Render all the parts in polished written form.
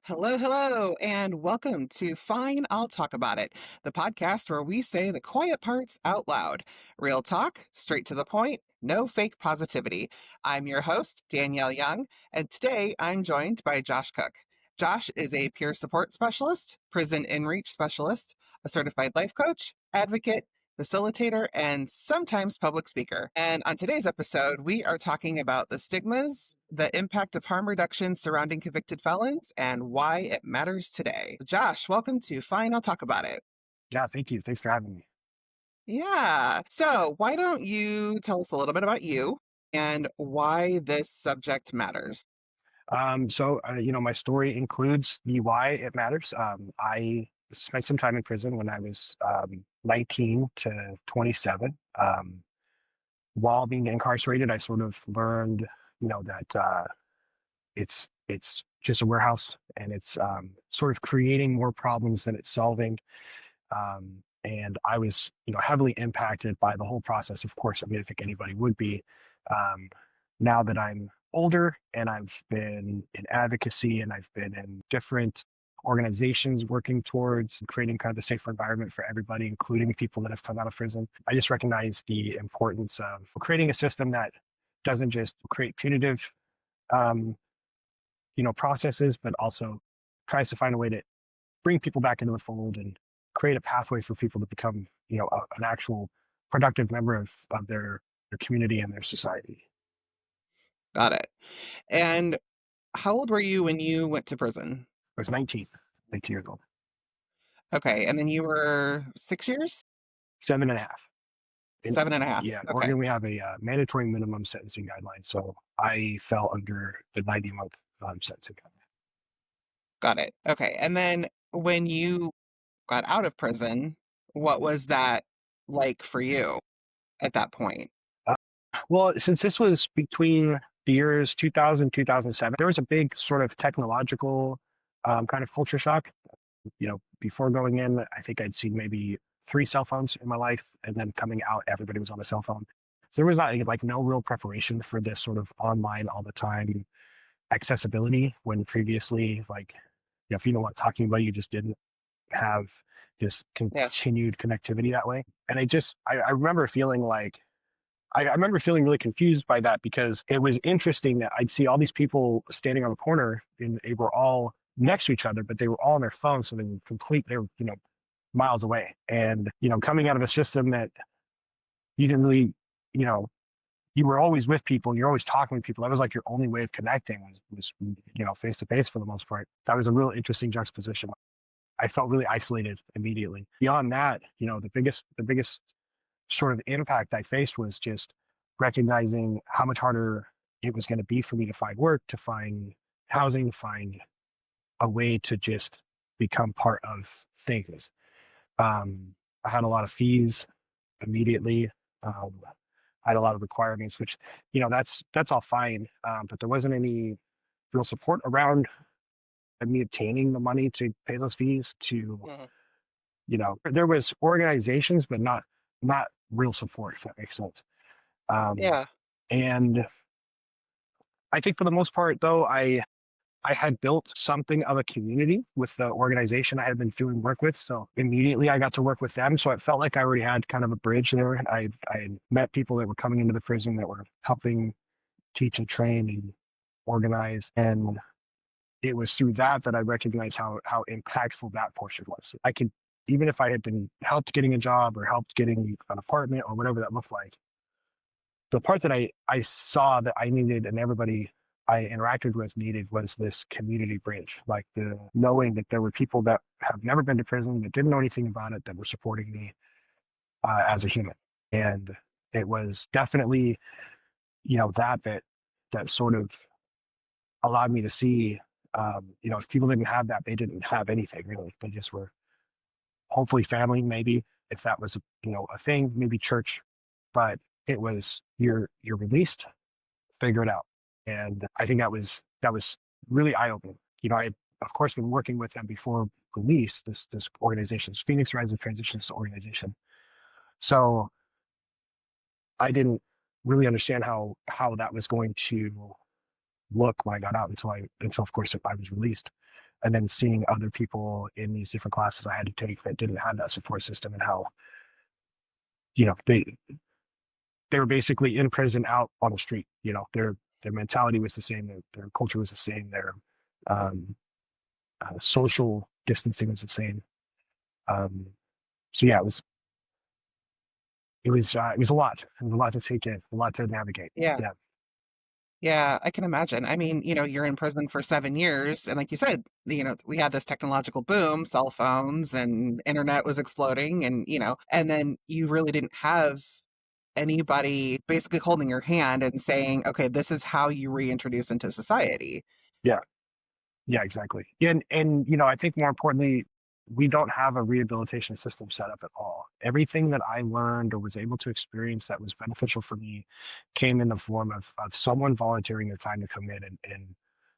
Hello, hello, and welcome to Fine, I'll Talk About It, the podcast where we say the quiet parts out loud. Real talk, straight to the point, no fake positivity. I'm your host, Danielle Young, and today I'm joined by Josh Cook. Josh is a peer support specialist, prison in-reach specialist, a certified life coach, advocate, facilitator, and sometimes public speaker. And on today's episode, we are talking about the stigmas, the impact of harm reduction surrounding convicted felons, and why it matters today. Josh, welcome to Fine, I'll Talk About It. Yeah, thank you. Thanks for having me. Yeah. So, why don't you tell us a little bit about you and why this subject matters? My story includes the why it matters. I spent some time in prison when I was 19 to 27. While being incarcerated, I sort of learned, that it's just a warehouse and it's sort of creating more problems than it's solving. And I was, heavily impacted by the whole process. Of course, I mean, I think anybody would be. Um, Now that I'm older and I've been in advocacy and I've been in different organizations working towards creating kind of a safer environment for everybody, including people that have come out of prison, I just recognize the importance of creating a system that doesn't just create punitive, um, processes, but also tries to find a way to bring people back into the fold and create a pathway for people to become, an actual productive member of their community and their society. Got it. And how old were you when you went to prison? I was 19, 19 years old, Okay. And then you were 6 years? 7.5. In, 7.5. yeah, in Okay. Oregon, we have a mandatory minimum sentencing guideline. So I fell under the 90-month sentencing guideline. Got it. Okay. And then when you got out of prison, what was that like for you at that point? Uh, well, since this was between the years 2000, 2007, there was a big sort of technological kind of culture shock. Before going in, I think I'd seen maybe three cell phones in my life, and then coming out, everybody was on a cell phone. So there was not like no real preparation for this sort of online all the time accessibility when previously, like, if you know what I'm talking about, you just didn't have this Yeah. continued connectivity that way. And I remember feeling like, I remember feeling really confused by that because it was interesting that I'd see all these people standing on the corner and they were all next to each other, but they were all on their phones. So they were, miles away. And, coming out of a system that you didn't really, you know, you were always with people, you're always talking with people. That was like your only way of connecting was face to face for the most part. That was a real interesting juxtaposition. I felt really isolated immediately. Beyond that, the biggest sort of impact I faced was just recognizing how much harder it was going to be for me to find work, to find housing, find a way to just become part of things. I had a lot of fees immediately. I had a lot of requirements, which, that's all fine. But there wasn't any real support around me obtaining the money to pay those fees to, Mhm. there was organizations, but not real support, if that makes sense. Um, Yeah. and I think for the most part, though, I had built something of a community with the organization I had been doing work with. So immediately I got to work with them. So it felt like I already had kind of a bridge there. I had met people that were coming into the prison that were helping teach and train and organize. And it was through that I recognized how impactful that portion was. I could, even if I had been helped getting a job or helped getting an apartment or whatever that looked like, the part that I saw that I needed and everybody I interacted with needed was this community bridge, like the knowing that there were people that have never been to prison, that didn't know anything about it, that were supporting me as a human. And it was definitely, that sort of allowed me to see, if people didn't have that, they didn't have anything really. They just were hopefully family, maybe if that was a thing, maybe church, but it was you're released, figure it out. And I think that was really eye opening. I had, of course, been working with them before release. This organization's Phoenix Rising Transitions organization. So I didn't really understand how that was going to look when I got out until of course I was released. and then seeing other people in these different classes I had to take that didn't have that support system, and how, you know, they were basically in prison out on the street. You know, their mentality was the same, their culture was the same, their um, social distancing was the same. Um, so yeah, it was a lot. It was a lot to take in, a lot to navigate. Yeah. Yeah, Yeah, I can imagine. I mean, you're in prison for 7 years, and like you said, we had this technological boom, cell phones and internet was exploding, and then you really didn't have anybody basically holding your hand and saying, okay, this is how you reintroduce into society. yeah, yeah, exactly. Yeah, and you know, I think more importantly, we don't have a rehabilitation system set up at all. Everything that I learned or was able to experience that was beneficial for me came in the form of someone volunteering their time to come in and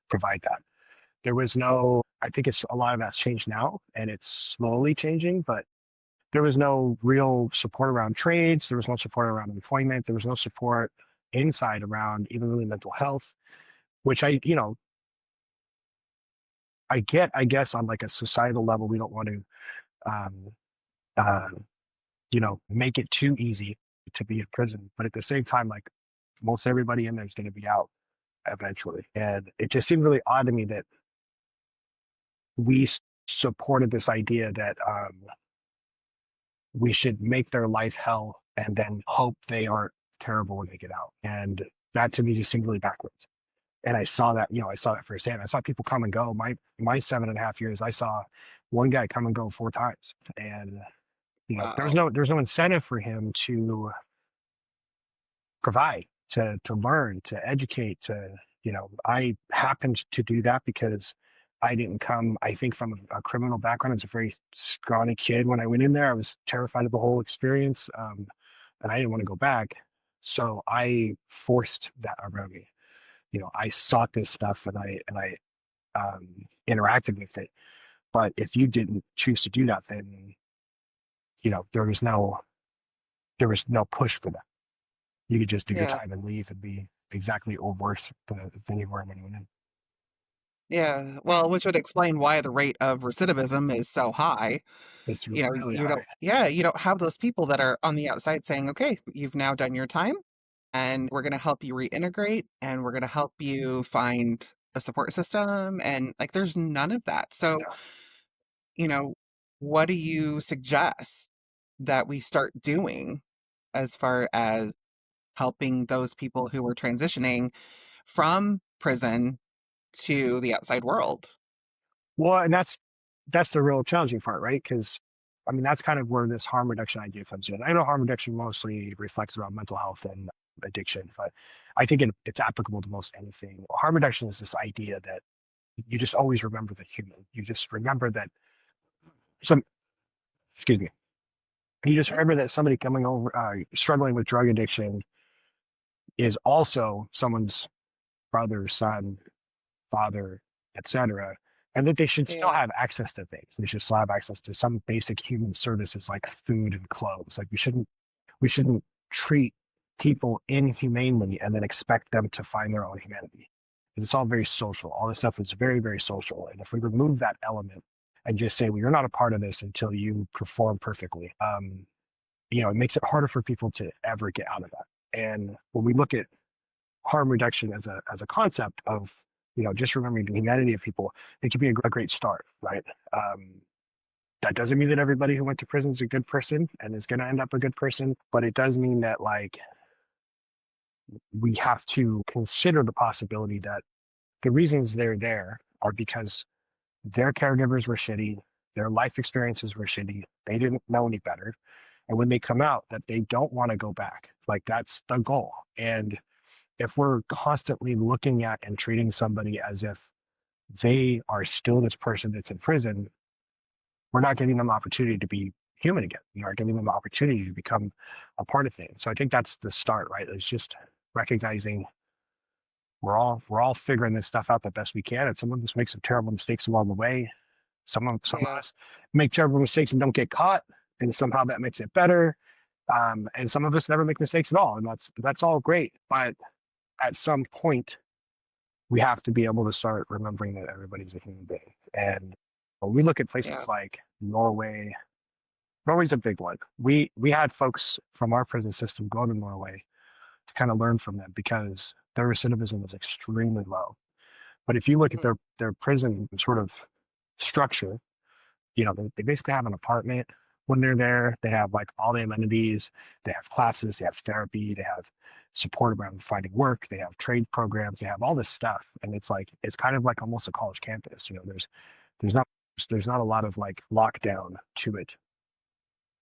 provide that. There was no, I think it's a lot of that's changed now and it's slowly changing, but there was no real support around trades. There was no support around employment. There was no support inside around even really mental health, which you know, I get, I guess on like a societal level, we don't want to, um, uh, you know, make it too easy to be in prison. But at the same time, like most everybody in there is going to be out eventually. And it just seemed really odd to me that we supported this idea that we should make their life hell and then hope they aren't terrible when they get out. And that to me just seemed really backwards. And I saw that, you know, I saw that firsthand. I saw people come and go. My 7.5 years, I saw one guy come and go 4 times. And, you know, Wow. there's no incentive for him to provide, to learn, to educate, to, you know, I happened to do that because I didn't come, I think, from a criminal background. I was a very scrawny kid when I went in there. I was terrified of the whole experience, and I didn't want to go back. So I forced that around me. You know, I sought this stuff and I interacted with it. But if you didn't choose to do that, then, you know, there was no push for that. You could just do your Yeah. time and leave and be exactly or worse than you were when you went in. Yeah. Well, which would explain why the rate of recidivism is so high. It's really You don't, high. yeah, you don't have those people that are on the outside saying, okay, you've now done your time and we're going to help you reintegrate and we're going to help you find a support system. And like, there's none of that. So, Yeah. you know, what do you suggest that we start doing as far as helping those people who are transitioning from prison to the outside world? Well, and that's the real challenging part, right? Because I mean, that's kind of where this harm reduction idea comes in. I know harm reduction mostly reflects around mental health and addiction, but I think it's applicable to most anything. Harm reduction is this idea that you just always remember the human. You just remember that some, excuse me, you just Yeah. remember that somebody coming over, struggling with drug addiction is also someone's brother, son, father, etc., and that they should still Yeah. have access to things. They should still have access to some basic human services like food and clothes. Like we shouldn't treat people inhumanely and then expect them to find their own humanity. Because it's all very social. All this stuff is very, very social. And if we remove that element and just say, well, you're not a part of this until you perform perfectly, you know, it makes it harder for people to ever get out of that. And when we look at harm reduction as a concept of, you know, just remembering the humanity of people, it could be a great start, right? That doesn't mean that everybody who went to prison is a good person and is going to end up a good person, but it does mean that like we have to consider the possibility that the reasons they're there are because their caregivers were shitty, their life experiences were shitty, they didn't know any better, and when they come out, that they don't want to go back. Like that's the goal. And if we're constantly looking at and treating somebody as if they are still this person that's in prison, we're not giving them the opportunity to be human again. We aren't giving them the opportunity to become a part of things. So I think that's the start, right? It's just recognizing we're all figuring this stuff out the best we can, and some of us make some terrible mistakes along the way. Some of Yeah. us make terrible mistakes and don't get caught, and somehow that makes it better. And some of us never make mistakes at all, and that's all great. But at some point, we have to be able to start remembering that everybody's a human being. And when we look at places Yeah. like Norway, Norway's a big one. We had folks from our prison system go to Norway to kind of learn from them because their recidivism was extremely low. But if you look at Mhm. their prison sort of structure, they basically have an apartment when they're there. They have like all the amenities. They have classes. They have therapy. They have support around finding work. They have trade programs. They have all this stuff, and it's kind of like almost a college campus. There's not there's not a lot of like lockdown to it.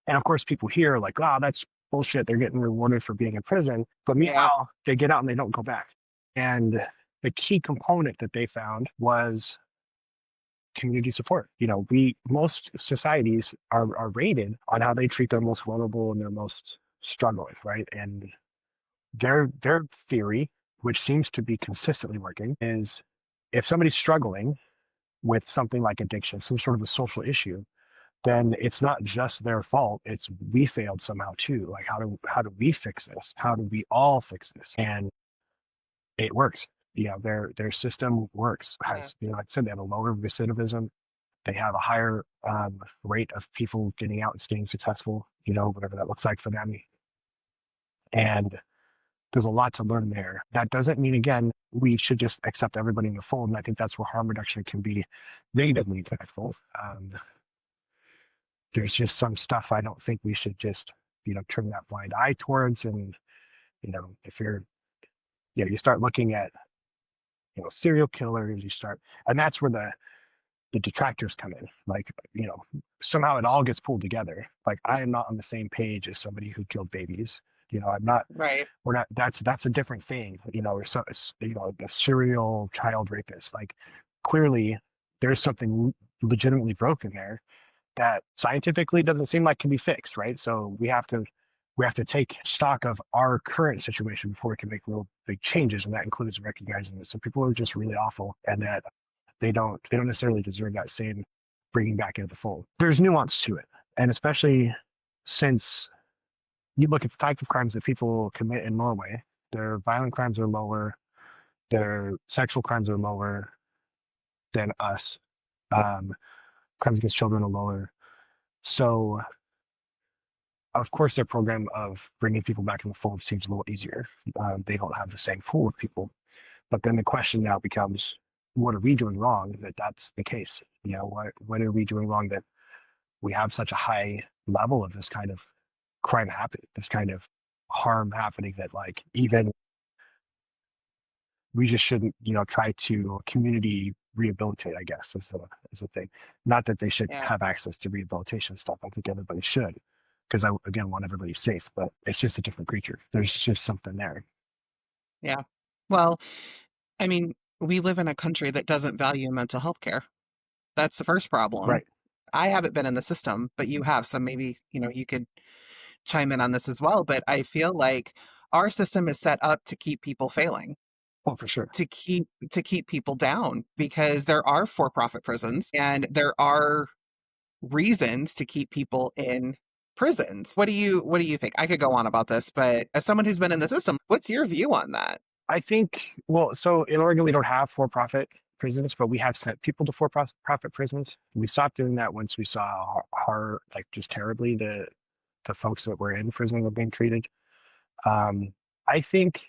And of course, people hear like, "Oh, that's bullshit. They're getting rewarded for being in prison." But Yeah. meanwhile, they get out and they don't go back. And the key component that they found was community support. Most societies are rated on how they treat their most vulnerable and their most struggling, right? And their theory, which seems to be consistently working, is if somebody's struggling with something like addiction, some sort of a social issue, then it's not just their fault. It's we failed somehow too. Like how do we fix this? How do we all fix this? And it works. Their system works. Yeah. Has like I said, they have a lower recidivism. They have a higher rate of people getting out and staying successful, whatever that looks like for them. And there's a lot to learn there. That doesn't mean, again, we should just accept everybody in the fold. And I think that's where harm reduction can be negatively impactful. There's just some stuff I don't think we should just, turn that blind eye towards. And, if you start looking at, serial killers, and that's where the detractors come in. Like, somehow it all gets pulled together. Like, I am not on the same page as somebody who killed babies. I'm not. Right. We're not. That's a different thing. Or so, a serial child rapist. Like, clearly, there's something legitimately broken there that scientifically doesn't seem like can be fixed. Right. So we have to take stock of our current situation before we can make real big changes, and that includes recognizing that some people are just really awful, and that they don't necessarily deserve that same bringing back into the fold. There's nuance to it, and especially since you look at the type of crimes that people commit in Norway, their violent crimes are lower, their sexual crimes are lower than us. Um, Crimes against children are lower. So, of course, their program of bringing people back in the fold seems a little easier. They don't have the same pool of people. But then the question now becomes, what are we doing wrong that that's the case? What are we doing wrong that we have such a high level of this kind of crime happening, this kind of harm happening that like even we just shouldn't, try to community rehabilitate, I guess, is the thing. Not that they should Yeah. have access to rehabilitation stuff. I think everybody should, because I again want everybody safe, but it's just a different creature. There's just something there. Yeah. Well, I mean, we live in a country that doesn't value mental health care. That's the first problem. Right. I haven't been in the system, but you have, so maybe, you could chime in on this as well. But I feel like our system is set up to keep people failing, Oh, for sure. to keep people down because there are for-profit prisons and there are reasons to keep people in prisons. What do you think? I could go on about this, but as someone who's been in the system, what's your view on that? I think, well, so in Oregon, we don't have for-profit prisons, but we have sent people to for-profit prisons. We stopped doing that once we saw how, like, just terribly the folks that were in prison were being treated. Um, I think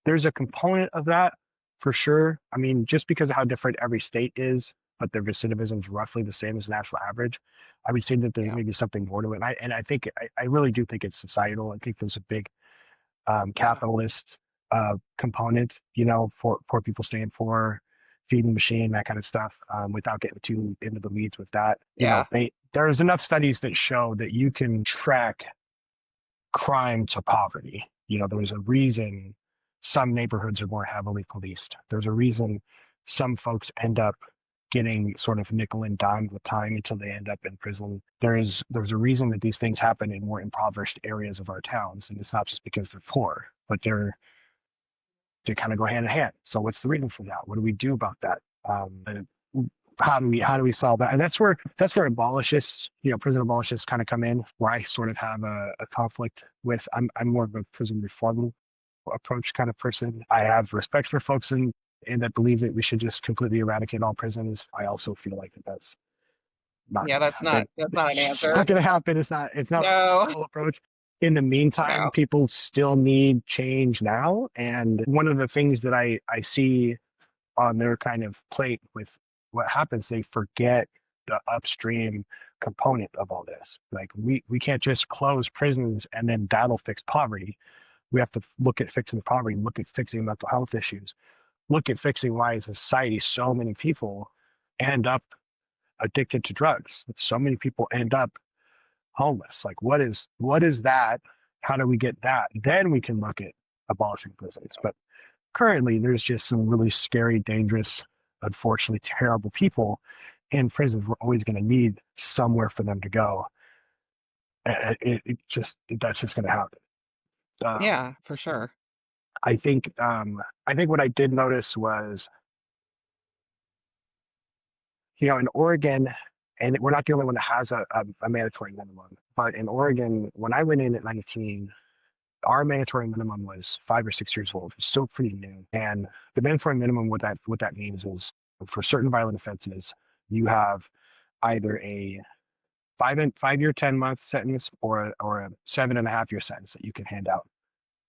there's a component of that for sure. I mean, just because of how different every state is, but the recidivism is roughly the same as the national average, I would say that there's Yeah. maybe something more to it. And I think I really do think it's societal. I think there's a big Yeah. capitalist component, for people staying for feeding the machine, that kind of stuff, without getting too into the weeds with that. Yeah. There's enough studies that show that you can track crime to poverty. There's a reason some neighborhoods are more heavily policed. There's a reason some folks end up getting sort of nickel and dime with time until they end up in prison. There's a reason that these things happen in more impoverished areas of our towns, and it's not just because they're poor, but they kind of go hand in hand. So what's the reason for that? What do we do about that? And how do we solve that? And that's where abolitionists, prison abolitionists kind of come in, where I sort of have a conflict with. I'm more of a prison reform approach kind of person. I have respect for folks in and that believe that we should just completely eradicate all prisons. I also feel like that's not Yeah, going to happen. that's not an It's not answer. going to happen. It's not a No, reasonable approach. In the meantime, no. people still need change now. And one of the things that I see on their kind of plate with what happens, they forget the upstream component of all this. Like we can't just close prisons and then that'll fix poverty. We have to look at fixing the poverty, look at fixing mental health issues, look at fixing why in society so many people end up addicted to drugs. So many people end up homeless. Like what is that? How do we get that? Then we can look at abolishing prisons. But currently there's just some really scary, dangerous, unfortunately terrible people in prisons. We're always going to need somewhere for them to go. That's just going to happen. Um, Yeah, for sure. I think what I did notice was, in Oregon, and we're not the only one that has a mandatory minimum, but in Oregon, when I went in at 19, our mandatory minimum was 5 or 6 years old. It's still pretty new. And the mandatory minimum, what that means is for certain violent offenses, you have either a 5 year 10 month sentence or a 7.5 year sentence that you can hand out.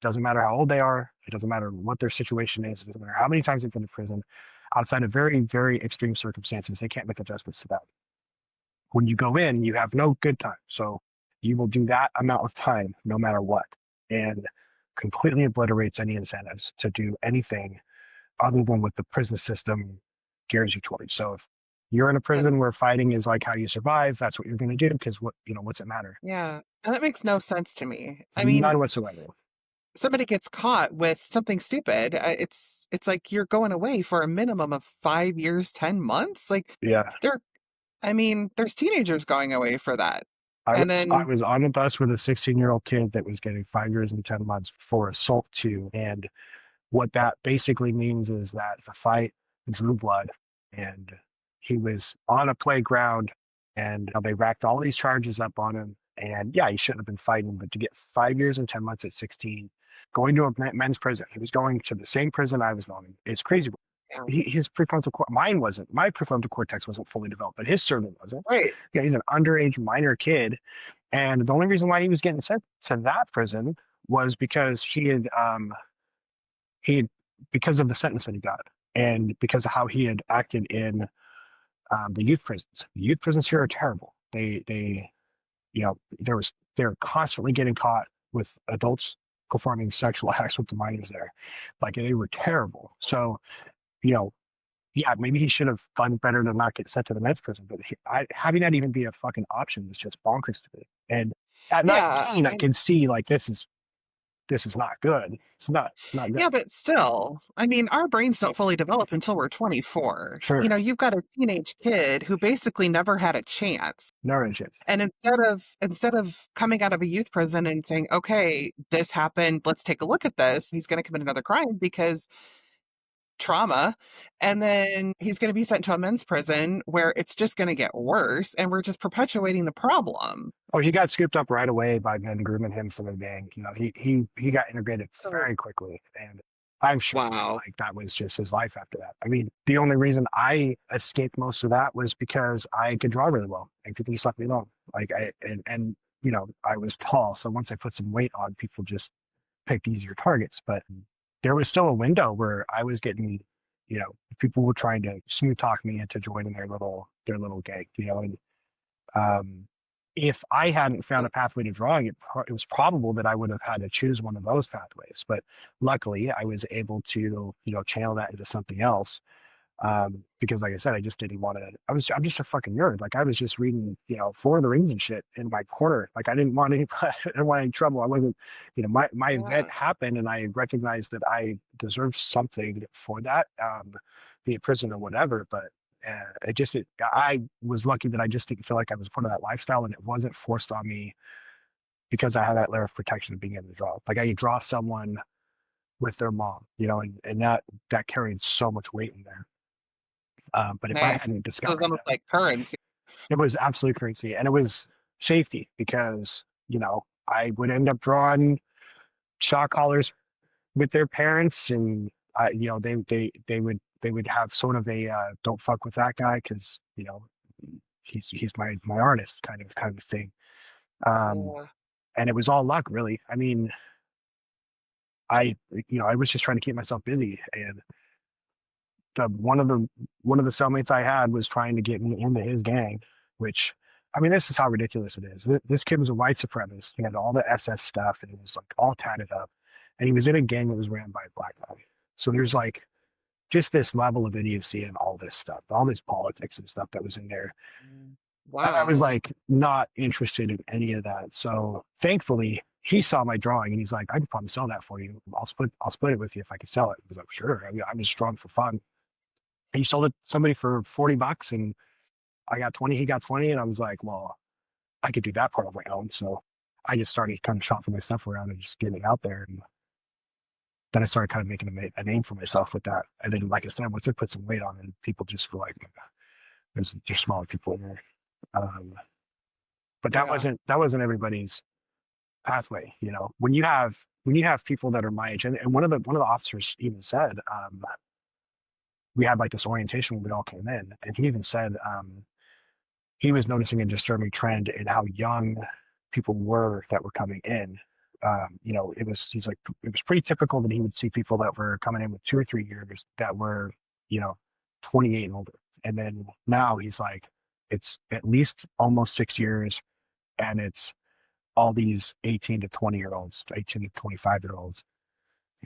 Doesn't matter how old they are. It doesn't matter what their situation is. It doesn't matter how many times they've been to prison. Outside of very, very extreme circumstances, they can't make adjustments to that. When you go in, you have no good time. So you will do that amount of time no matter what. And completely obliterates any incentives to do anything other than what the prison system gears you towards. So if you're in a And prison where fighting is like how you survive, that's what you're going to do because what's it matter? yeah, and that makes no sense to me. I mean, None whatsoever. somebody gets caught with something stupid, it's like you're going away for a minimum of 5 years, 10 months. Like Yeah. there, I mean, there's teenagers going away for that. I And was I then was on a bus with a 16-year-old kid that was getting 5 years and 10 months for assault too. And what that basically means is that the fight drew blood and he was on a playground and they racked all these charges up on him. And yeah, he shouldn't have been fighting, but to get 5 years and 10 months at 16, going to a men's prison, he was going to the same prison I was going. It's crazy. yeah, His mine wasn't, my prefrontal cortex wasn't fully developed, but his certainly wasn't. right. Yeah, he's an underage minor kid. And the only reason why he was getting sent to that prison was because he had, because of the sentence that he got and because of how he had acted in the youth prisons. The youth prisons here are terrible. They they're constantly getting caught with adults performing sexual acts with the minors there. Like they were terrible. So, you know, yeah, maybe he should have done better to not get sent to the men's prison. But having that even be a fucking option was just bonkers to me. And at Yeah, 19, I and can see like this is not good. It's not good. yeah, but still, I mean, our brains don't fully develop until we're 24. You Sure, know, you've got a teenage kid who basically never had a chance. no shit. And instead of coming out of a youth prison and saying, "Okay, this happened, let's take a look at this," he's going to commit another crime because trauma, and then he's going to be sent to a men's prison where it's just going to get worse, and we're just perpetuating the problem. Oh, he got scooped up right away by men grooming him for the gang. He got integrated Oh, very quickly, and I'm sure wow. like that was just his life after that. I mean, the only reason I escaped most of that was because I could draw really well, and people just left me alone. Like I was tall, so once I put some weight on, people just picked easier targets. But there was still a window where I was getting, people were trying to smooth talk me into joining their little gang, and um, if I hadn't found a pathway to drawing, it was probable that I would have had to choose one of those pathways. But luckily, I was able to, channel that into something else. Because like I said, I just didn't want to. I'm just a fucking nerd. Like I was just reading, Lord of the Rings and shit in my corner. Like I didn't want any, I didn't want any trouble. I wasn't, my event Yeah. happened, and I recognized that I deserved something for that, be it prison or whatever. But I was lucky that I just didn't feel like I was part of that lifestyle, and it wasn't forced on me because I had that layer of protection of being able to draw. Like I could draw someone with their mom, and that carried so much weight in there. But if I Nice. hadn't So it's discovered almost that, like currency. it was absolute crazy, and it was safety because I would end up drawing shot callers with their parents, and they would they would have sort of a don't fuck with that guy because he's my artist kind of thing. Um, Yeah. and it was all luck, really. I mean, I was just trying to keep myself busy, and the one of the cellmates I had was trying to get me into his gang, which, I mean, this is how ridiculous it is. This kid was a white supremacist. He had all the SS stuff, and he was like all tatted up, and he was in a gang that was ran by a black guy. So there's like just this level of idiocy and all this stuff, all this politics and stuff that was in there. Mm. And I was Wow. like not interested in any of that. So thankfully, he saw my drawing and he's like, I could probably sell that for you. I'll split it with you if I can sell it. I was like, sure. I mean, I'm just drawing for fun. He sold it to somebody for $40 and I got 20, he got 20. And I was like, well, I could do that part of my own. So I just started kind of shopping my stuff around and just getting it out there. And then I started kind of making a name for myself with that. And then, like I said, once I put some weight on it, people just were like, there's smaller people in there. Um, but Yeah. that wasn't everybody's pathway. When you have people that are my age, and one of the officers even said, we had like this orientation when we all came in, and he even said he was noticing a disturbing trend in how young people were that were coming in. He's like, it was pretty typical that he would see people that were coming in with 2 or 3 years that were, you know, 28 and older. And then now he's like, it's at least almost 6 years, and it's all these 18 to 20 year olds, 18 to 25-year olds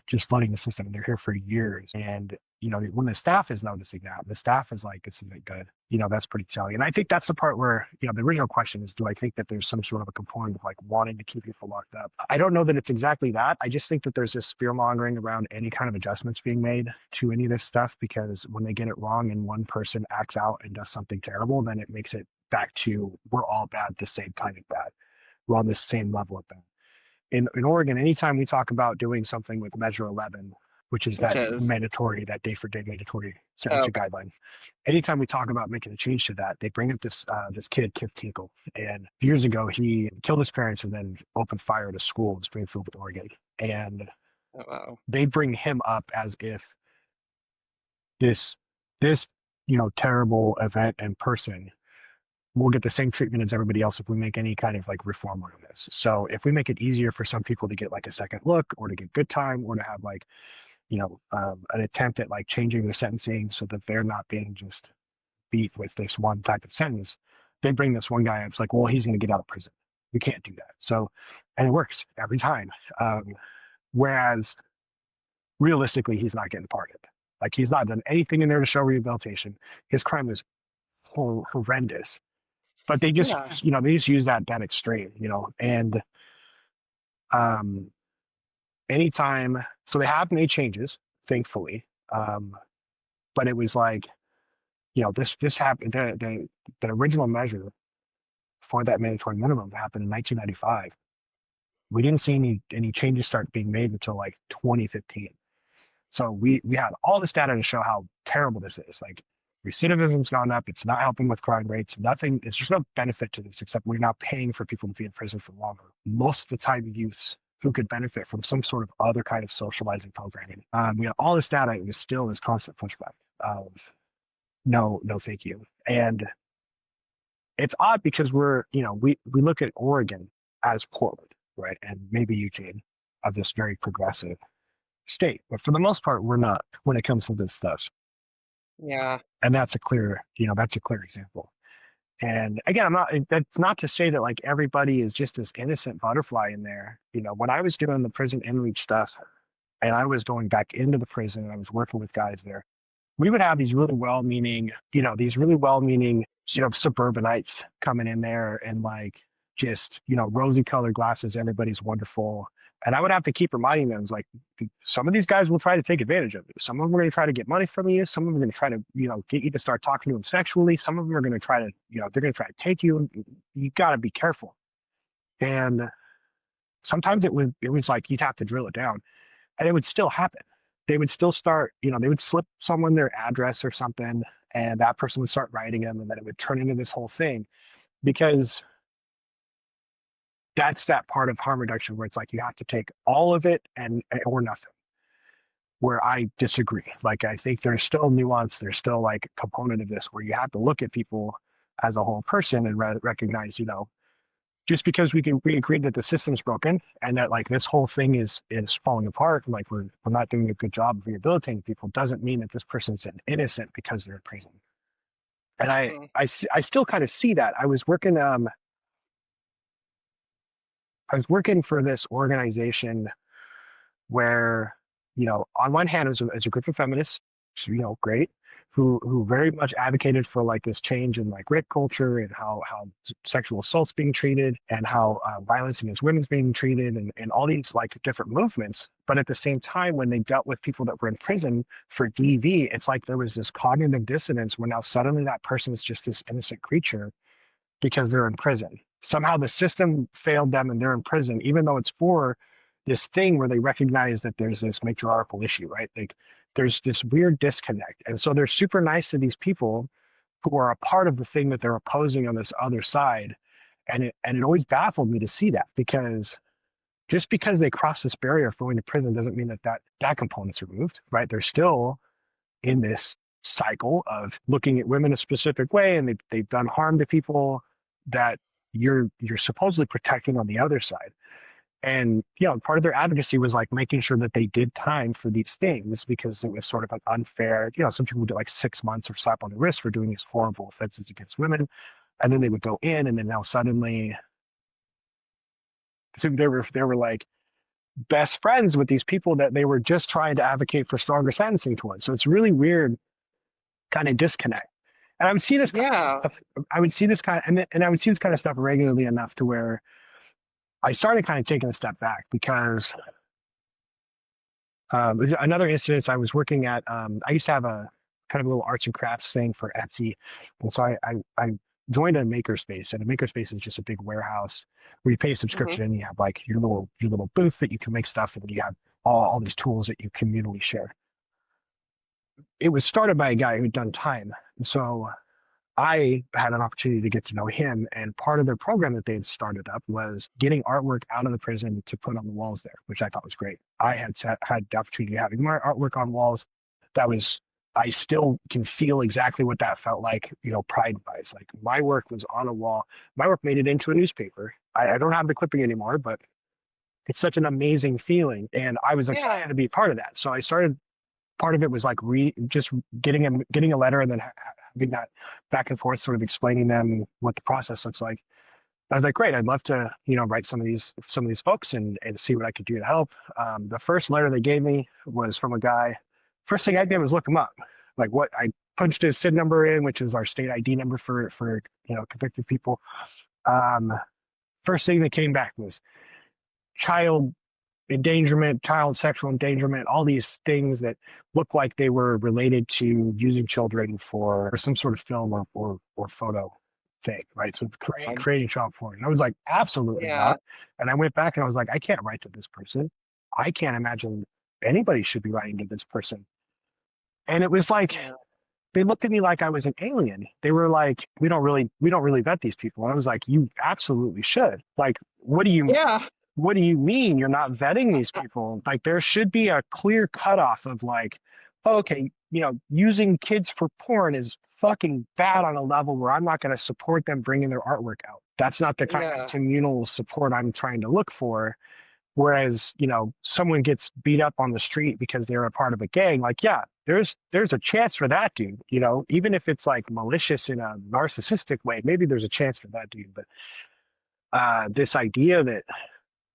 just flooding the system. And they're here for years. And, when the staff is noticing that, the staff is like, this isn't good. That's pretty telling. And I think that's the part where, the original question is, do I think that there's some sort of a component of like wanting to keep people locked up? I don't know that it's exactly that. I just think that there's this spear mongering around any kind of adjustments being made to any of this stuff, because when they get it wrong and one person acts out and does something terrible, then it makes it back to we're all bad, the same kind of bad. We're on the same level of bad. In Oregon, anytime we talk about doing something with Measure 11, which is Which that is, mandatory, that day for day mandatory sentencing okay. guideline, anytime we talk about making a change to that, they bring up this kid, Kip Tinkle. And years ago, he killed his parents and then opened fire at a school in Springfield, Oregon. And Oh, wow. they bring him up as if this this terrible event and person will get the same treatment as everybody else if we make any kind of like reform on this. So if we make it easier for some people to get like a second look or to get good time or to have like, an attempt at like changing their sentencing so that they're not being just beat with this one type of sentence, they bring this one guy up. It's like, well, he's going to get out of prison. We can't do that. So, and it works every time. Whereas realistically, he's not getting pardoned. Like he's not done anything in there to show rehabilitation. His crime was horrendous, but they just Yeah. they just use that extreme, and um anytime, so they have made changes, thankfully, but it was like, this happened, the original measure for that mandatory minimum happened in 1995. We didn't see any changes start being made until like 2015. So we had all this data to show how terrible this is. Like recidivism's gone up. It's not helping with crime rates. Nothing. It's just no benefit to this except we're now paying for people to be in prison for longer. Most of the time, youths who could benefit from some sort of other kind of socializing programming. We have all this data. It was still this constant pushback of no, no, thank you. And it's odd because we look at Oregon as Portland, right, and maybe Eugene, of this very progressive state, but for the most part, we're not when it comes to this stuff. Yeah. And that's a clear example. And again, that's not to say that like everybody is just this innocent butterfly in there. When I was doing the prison inreach stuff and I was going back into the prison and I was working with guys there, we would have these really well-meaning suburbanites coming in there and like just rosy colored glasses, everybody's wonderful. And I would have to keep reminding them, like, some of these guys will try to take advantage of you. Some of them are going to try to get money from you. Some of them are going to try to get you to start talking to them sexually. Some of them are going to try to they're going to try to take you. You got to be careful. And sometimes it was like you'd have to drill it down, and it would still happen. They would still start, they would slip someone their address or something, and that person would start writing them, and then it would turn into this whole thing, because that's that part of harm reduction where it's like you have to take all of it and or nothing. where I disagree. Like, I think there's still nuance, there's still like a component of this where you have to look at people as a whole person and recognize, just because we agree that the system's broken and that like this whole thing is falling apart, like we're not doing a good job of rehabilitating people, doesn't mean that this person's innocent because they're in prison. And Mhm. I still kind of see that. I was working for this organization where, on one hand, it was a group of feminists, great, who very much advocated for like this change in like rape culture and how sexual assault's being treated and how violence against women's being treated and all these like different movements. But at the same time, when they dealt with people that were in prison for DV, it's like there was this cognitive dissonance where now suddenly that person is just this innocent creature because they're in prison. Somehow the system failed them and they're in prison, even though it's for this thing where they recognize that there's this matriarchal issue, right? Like there's this weird disconnect. And so they're super nice to these people who are a part of the thing that they're opposing on this other side. And it always baffled me to see that because just because they cross this barrier of going to prison doesn't mean that component's removed, right? They're still in this cycle of looking at women a specific way and they've done harm to people that you're supposedly protecting on the other side. And part of their advocacy was like making sure that they did time for these things because it was sort of an unfair, some people would do like 6 months or slap on the wrist for doing these horrible offenses against women. And then they would go in and then now suddenly so they were like best friends with these people that they were just trying to advocate for stronger sentencing towards. So it's really weird kind of disconnect. And I would see this kind of Yeah. stuff. I would see this kind of, and I would see this kind of stuff regularly enough to where I started kind of taking a step back because another instance I was working at, I used to have a kind of a little arts and crafts thing for Etsy. And so I joined a makerspace, and a makerspace is just a big warehouse where you pay a Hmm. subscription and you have like your little booth that you can make stuff and you have all these tools that you communally share. It was started by a guy who'd done time. And so I had an opportunity to get to know him, and part of their program that they had started up was getting artwork out of the prison to put on the walls there, which I thought was great. I had the opportunity of having my artwork on walls. That was, I still can feel exactly what that felt like, pride-wise. Like my work was on a wall. My work made it into a newspaper. I don't have the clipping anymore, but it's such an amazing feeling, and I was excited Yeah. to be part of that. So I started part of it was like just getting a letter and then having that back and forth, sort of explaining them what the process looks like. I was like, great, I'd love to, write some of these folks and see what I could do to help. The first letter they gave me was from a guy. First thing I did was look him up. Like what I punched his SID number in, which is our state ID number for convicted people. Um, First thing that came back was child endangerment, child sexual endangerment, all these things that look like they were related to using children for some sort of film or photo thing, right? So creating child porn. And I was like, absolutely Yeah. not. And I went back and I was like, I can't write to this person. I can't imagine anybody should be writing to this person. And it was like Yeah. they looked at me like I was an alien. They were like, we don't really vet these people. And I was like, you absolutely should. Like, Yeah. what do you mean you're not vetting these people? Like there should be a clear cutoff of like, oh, okay, using kids for porn is fucking bad on a level where I'm not going to support them bringing their artwork out. That's not the kind of Yeah. communal support I'm trying to look for. Whereas, someone gets beat up on the street because they're a part of a gang, like, yeah, there's a chance for that dude, even if it's like malicious in a narcissistic way, maybe there's a chance for that dude. But this idea that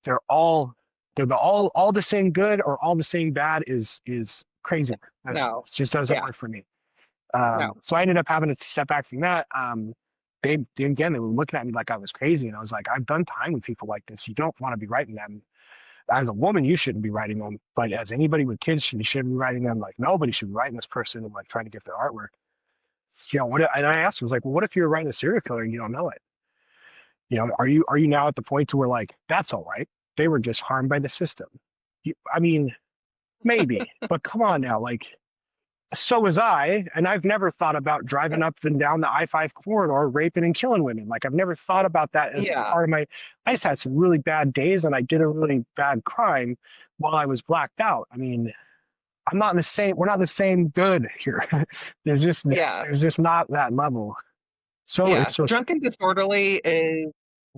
they're all they're all the same good or all the same bad is crazy. No. It just doesn't Yeah. work for me. No. So I ended up having to step back from that. They were looking at me like I was crazy, and I was like, I've done time with people like this. You don't want to be writing them. As a woman, you shouldn't be writing them, but as anybody with kids, you shouldn't be writing them. Like nobody should be writing this person and like trying to get their artwork. And I asked, I was like, well, what if you're writing a serial killer and you don't know it? Are you now at the point to where like that's all right? They were just harmed by the system. I mean, maybe, but come on now, like so was I, and I've never thought about driving up and down the I-5 corridor, raping and killing women. Like I've never thought about that as Yeah. part of my. I just had some really bad days, and I did a really bad crime while I was blacked out. I mean, I'm not in the same. We're not the same good here. there's just Yeah. there's just not that level. So Yeah. it's so Drunken disorderly is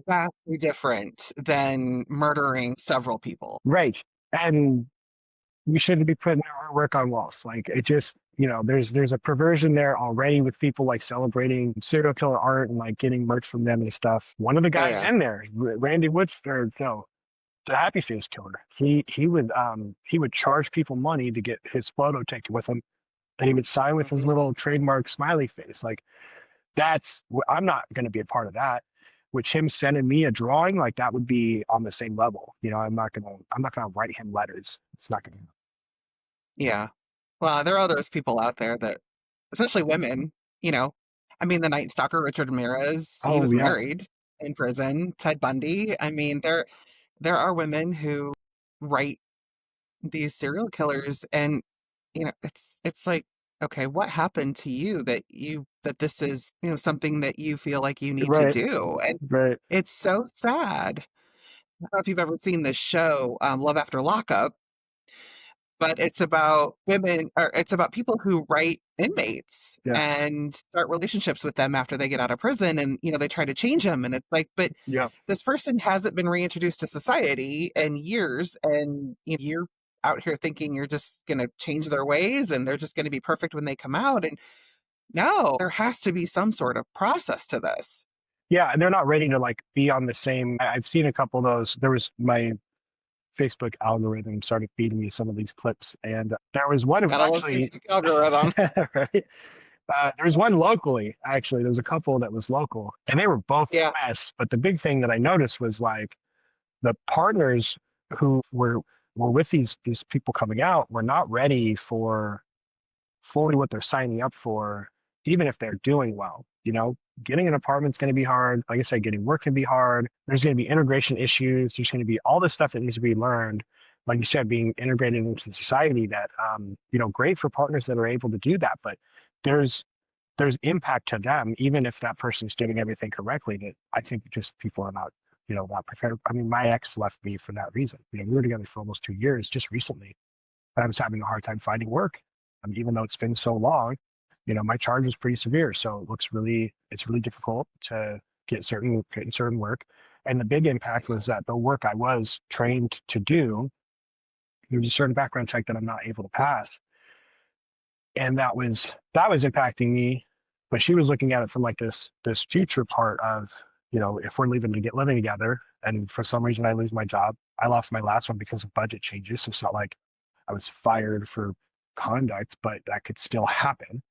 vastly different than murdering several people. right, and we shouldn't be putting our work on walls. Like it just, there's a perversion there already with people like celebrating serial killer art and like getting merch from them and stuff. One of the Oh, guys yeah. in there, Randy Woods, or no, the Happy Face killer, he would charge people money to get his photo taken with him, and he would sign with his Hmm. little trademark smiley face. Like I'm not going to be a part of that. Which him sending me a drawing like that would be on the same level. I'm not gonna write him letters. It's not gonna. Yeah. Well, there are those people out there that, especially women, you know, I mean, the Night Stalker, Richard Ramirez, he Oh was yeah, married in prison. Ted Bundy. I mean, there are women who write these serial killers, and it's like, okay, what happened to you that this is, something that you feel like you need to right, do? And right. it's so sad. I don't know if you've ever seen this show, Love After Lockup, but it's about women, or it's about people who write inmates Yeah, and start relationships with them after they get out of prison, and they try to change them, and it's like, but yeah, this person hasn't been reintroduced to society in years, and you're out here thinking you're just going to change their ways and they're just going to be perfect when they come out. And no, there has to be some sort of process to this. yeah. And they're not ready to like be on the same. I've seen a couple of those. There was my Facebook algorithm started feeding me some of these clips, and there was one. It was Gotta love actually Facebook algorithm. right. There was one locally. Actually, there was a couple that was local, and they were both Yeah. a mess. But the big thing that I noticed was like the partners who were with these people coming out were not ready for fully what they're signing up for, even if they're doing well. Getting an apartment's going to be hard. Like I said, getting work can be hard. There's going to be integration issues. There's going to be all this stuff that needs to be learned. Like you said, being integrated into society that, great for partners that are able to do that. But there's there's impact to them, even if that person's doing everything correctly. That I think just people are not, not prepared. I mean, my ex left me for that reason. We were together for almost 2 years just recently, but I was having a hard time finding work. Even though it's been so long, my charge was pretty severe. So it's really difficult to get certain work. And the big impact was that the work I was trained to do, there was a certain background check that I'm not able to pass. And that was impacting me. But she was looking at it from like this future part of, if we're leaving to get living together and for some reason I lose my job. I lost my last one because of budget changes. So it's not like I was fired for conduct, but that could still happen.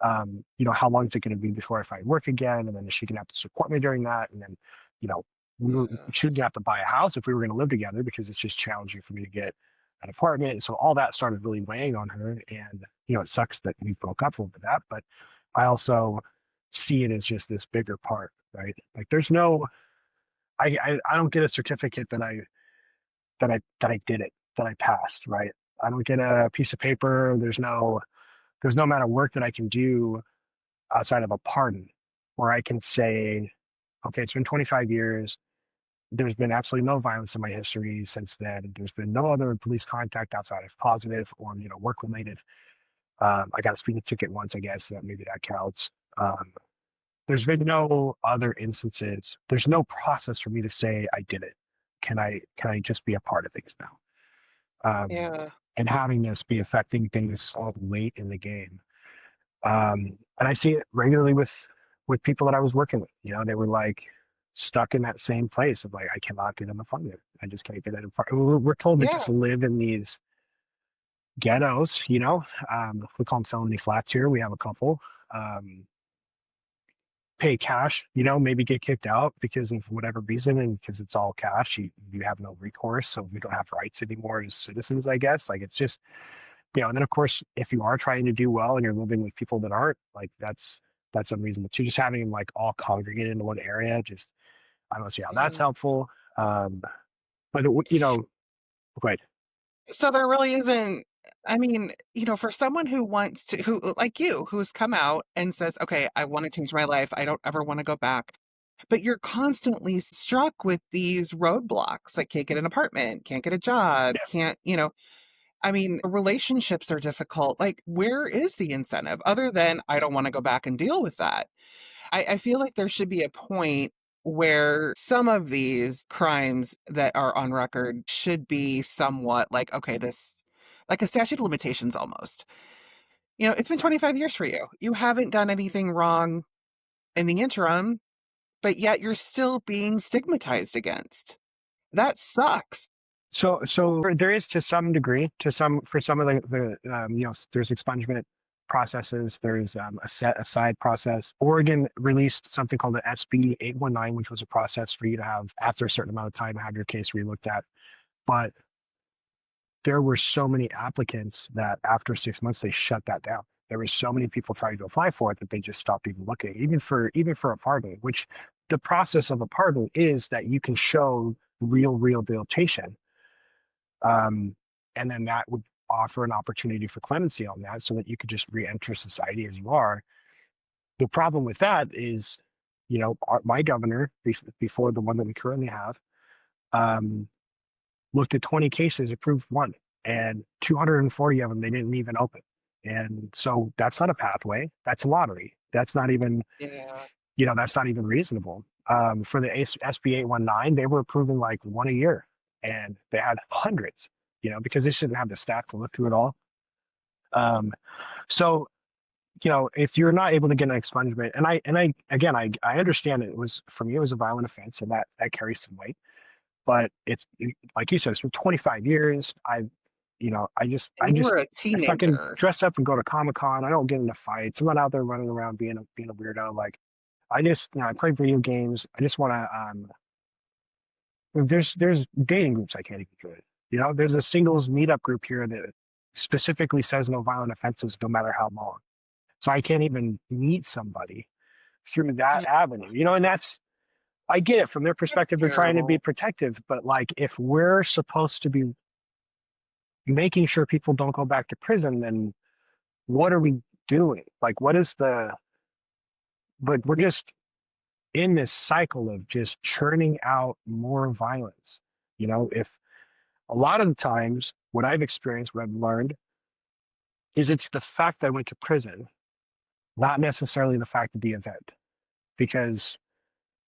How long is it going to be before I find work again? And then is she going to have to support me during that? And then, you know, Yeah. she would have to buy a house if we were going to live together because it's just challenging for me to get an apartment. And so all that started really weighing on her. And, it sucks that we broke up over that. But I also see it as just this bigger part, right? Like there's no, I don't get a certificate that I did it, that I passed, right? I don't get a piece of paper. There's no amount of work that I can do outside of a pardon where I can say, okay, it's been 25 years. There's been absolutely no violence in my history since then. There's been no other police contact outside of positive or, work related. I got a speeding ticket once, I guess, so that maybe that counts. Um, there's been no other instances. There's no process for me to say I did it. Can I just be a part of things now? Yeah. And having this be affecting things so late in the game. And I see it regularly with people that I was working with. They were like stuck in that same place of like, I cannot get an apartment. I just can't get an apartment. We're told to just Yeah. live in these ghettos. We call them felony flats here. We have a couple. Um, Pay cash. Maybe get kicked out because of whatever reason, and because it's all cash, you have no recourse. So we don't have rights anymore as citizens, I guess. Like it's just and then of course, if you are trying to do well and you're living with people that aren't, like that's unreasonable too. Just having them like all congregate in one area, just I don't see how that's Yeah. helpful. But right, So there really isn't, I mean, for someone who wants to, who like you, who's come out and says, okay, I want to change my life. I don't ever want to go back. But you're constantly struck with these roadblocks, like can't get an apartment, can't get a job, yeah, can't, I mean, relationships are difficult. Like, where is the incentive other than I don't want to go back and deal with that? I feel like there should be a point where some of these crimes that are on record should be somewhat like, okay, this, like a statute of limitations almost. It's been 25 years for you. You haven't done anything wrong in the interim, but yet you're still being stigmatized against. That sucks. So there is to some degree, for some of there's expungement processes. There's a set aside process. Oregon released something called the SB 819, which was a process for you to have after a certain amount of time have your case relooked at. But there were so many applicants that after 6 months they shut that down. There were so many people trying to apply for it that they just stopped even looking, even for a pardon. Which the process of a pardon is that you can show real rehabilitation, and then that would offer an opportunity for clemency on that, so that you could just re-enter society as you are. The problem with that is, my governor before the one that we currently have, um, looked at 20 cases, approved one, and 240 of them they didn't even open. And so that's not a pathway. That's a lottery. Yeah. That's not even reasonable. For the SB 819, they were approving like one a year, and they had hundreds, because they shouldn't have the staff to look through it all. Um, so, if you're not able to get an expungement, and I understand for me, it was a violent offense, and that carries some weight. But it's like you said, it's been 25 years. And I you were just a I fucking teenager. dress up and go to Comic-Con. I don't get into fights. I'm not out there running around being a weirdo. Like I just, I play video games. I just want to. There's dating groups I can't even join. There's a singles meetup group here that specifically says no violent offenses, no matter how long. So I can't even meet somebody through that Yeah, avenue. And I get it from their that's perspective. They're trying to be terrible. protective, but like if we're supposed to be making sure people don't go back to prison, then what are we doing? Like, what is but we're just in this cycle of just churning out more violence. If a lot of the times what I've experienced, what I've learned is it's the fact that I went to prison, not necessarily the fact of the event, because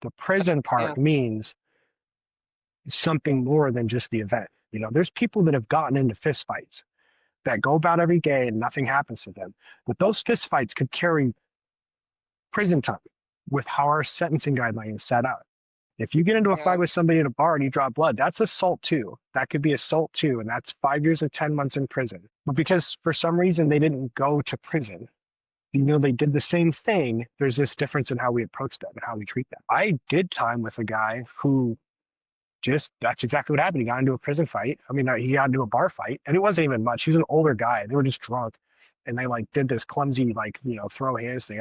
the prison Yeah, part means something more than just the event. There's people that have gotten into fistfights that go about every day and nothing happens to them. But those fistfights could carry prison time with how our sentencing guideline is set out. If you get into a yeah, fight with somebody at a bar and you draw blood, that's assault too. That could be assault too, and that's 5 years and 10 months in prison. But because for some reason they didn't go to prison, they did the same thing. There's this difference in how we approach them and how we treat them. I did time with a guy who that's exactly what happened. He got into a prison fight. I mean, he got into a bar fight, and it wasn't even much. He was an older guy. They were just drunk, and they like did this clumsy throw hands thing.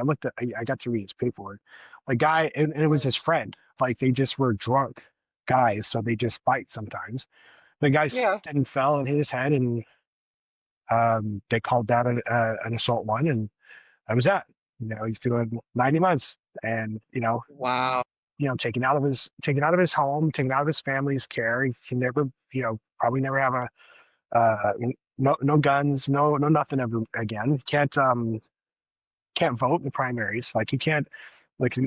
I got to read his paperwork. Like guy, and it was his friend. Like they just were drunk guys, so they just fight sometimes. The guy yeah. slipped and fell and hit his head, and they called that an assault one, and that was that. He's doing 90 months, and Wow. taken out of his home, taken out of his family's care. He can never, probably never have no guns, no nothing ever again. Can't vote in the primaries. Like he can't like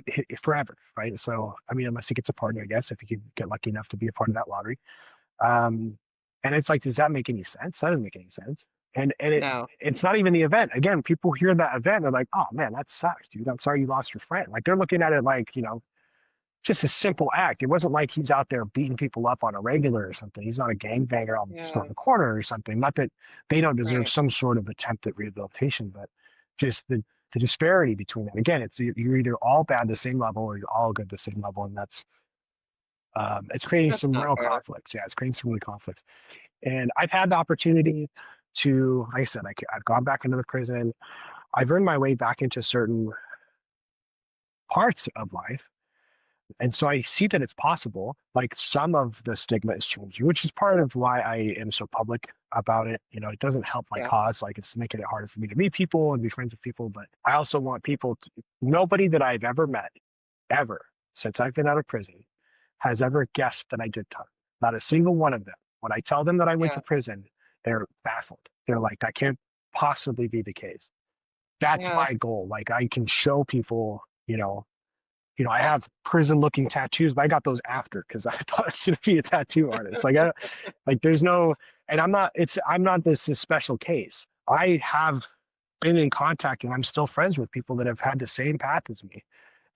forever, right? So I mean, unless he gets a partner, I guess if he could get lucky enough to be a part of that lottery. Um, and it's like, does that make any sense? That doesn't make any sense. And No. it's not even the event. Again, people hear that event, they're like, oh man, that sucks, dude. I'm sorry you lost your friend. Like they're looking at it like, just a simple act. It wasn't like he's out there beating people up on a regular or something. He's not a gangbanger on Yeah. the corner or something. Not that they don't deserve Right. some sort of attempt at rehabilitation, but just the disparity between them. Again, you're either all bad the same level or you're all good the same level, and it's creating That's some not real fair. conflicts. Yeah, it's creating some real conflicts. And I've had the opportunity to, like I said, I've gone back into the prison. I've earned my way back into certain parts of life. And so I see that it's possible. Like some of the stigma is changing, which is part of why I am so public about it. It doesn't help my Yeah. cause. Like it's making it harder for me to meet people and be friends with people. But I also want nobody that I've ever met, ever, since I've been out of prison, has ever guessed that I did time. Not a single one of them. When I tell them that I went Yeah. to prison, They're baffled. They're like, that can't possibly be the case. That's Yeah. my goal. Like I can show people, I have prison looking tattoos, but I got those after because I thought I was going to be a tattoo artist. Like there's no, and I'm not this special case. I have been in contact and I'm still friends with people that have had the same path as me,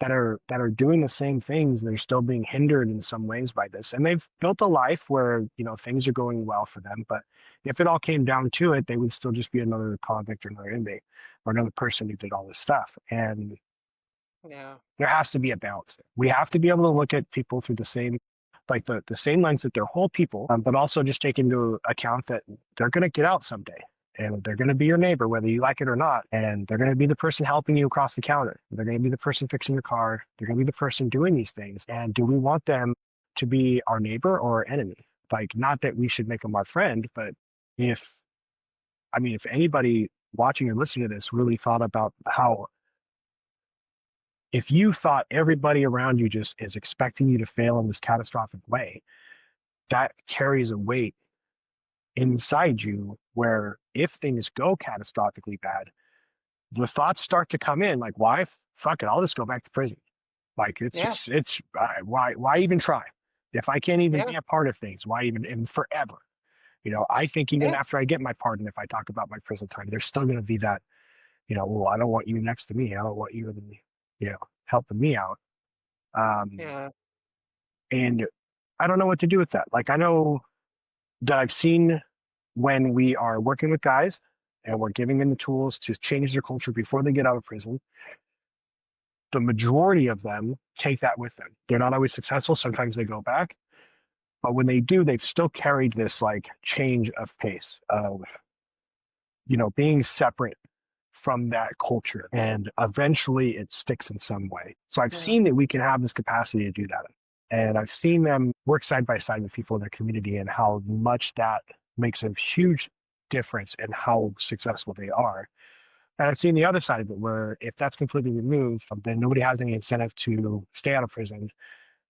that are doing the same things. And they're still being hindered in some ways by this. And they've built a life where, things are going well for them. But if it all came down to it, they would still just be another convict or another inmate or another person who did all this stuff. And Yeah. there has to be a balance there. We have to be able to look at people through the same, like the same lens that they're whole people, but also just take into account that they're going to get out someday. And they're going to be your neighbor, whether you like it or not. And they're going to be the person helping you across the counter. They're going to be the person fixing your car. They're going to be the person doing these things. And do we want them to be our neighbor or our enemy? Like, not that we should make them our friend, but if, if anybody watching or listening to this really thought about how, if you thought everybody around you just is expecting you to fail in this catastrophic way, that carries a weight inside you where if things go catastrophically bad, the thoughts start to come in like, why? Fuck it, I'll just go back to prison. Like Yeah. why even try? If I can't even Yeah. be a part of things, why even, and forever? I think even Yeah. after I get my pardon, if I talk about my prison time, there's still going to be that, well, I don't want you next to me. I don't want you, helping me out. Um, Yeah. and I don't know what to do with that. Like, I know that I've seen when we are working with guys and we're giving them the tools to change their culture before they get out of prison, the majority of them take that with them. They're not always successful. Sometimes they go back, but when they do, they've still carried this like change of pace of, being separate from that culture. And eventually it sticks in some way. So I've Yeah. seen that we can have this capacity to do that. And I've seen them work side by side with people in their community and how much that makes a huge difference in how successful they are. And I've seen the other side of it where if that's completely removed, then nobody has any incentive to stay out of prison.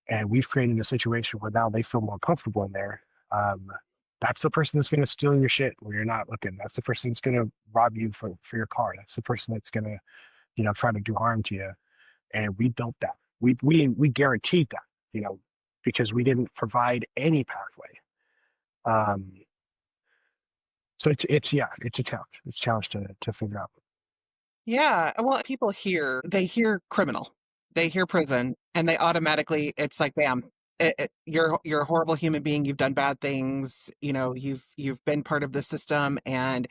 And we've created a situation where now they feel more comfortable in there. Um, that's the person that's going to steal your shit when you're not looking. That's the person that's going to rob you for your car. That's the person that's going to, try to do harm to you. And we built that. We guaranteed that, because we didn't provide any pathway. Um, so it's a challenge. It's a challenge to figure out. Yeah. Well, people they hear criminal, they hear prison, and they automatically, it's like, bam, you're a horrible human being. You've done bad things. You've been part of the system, and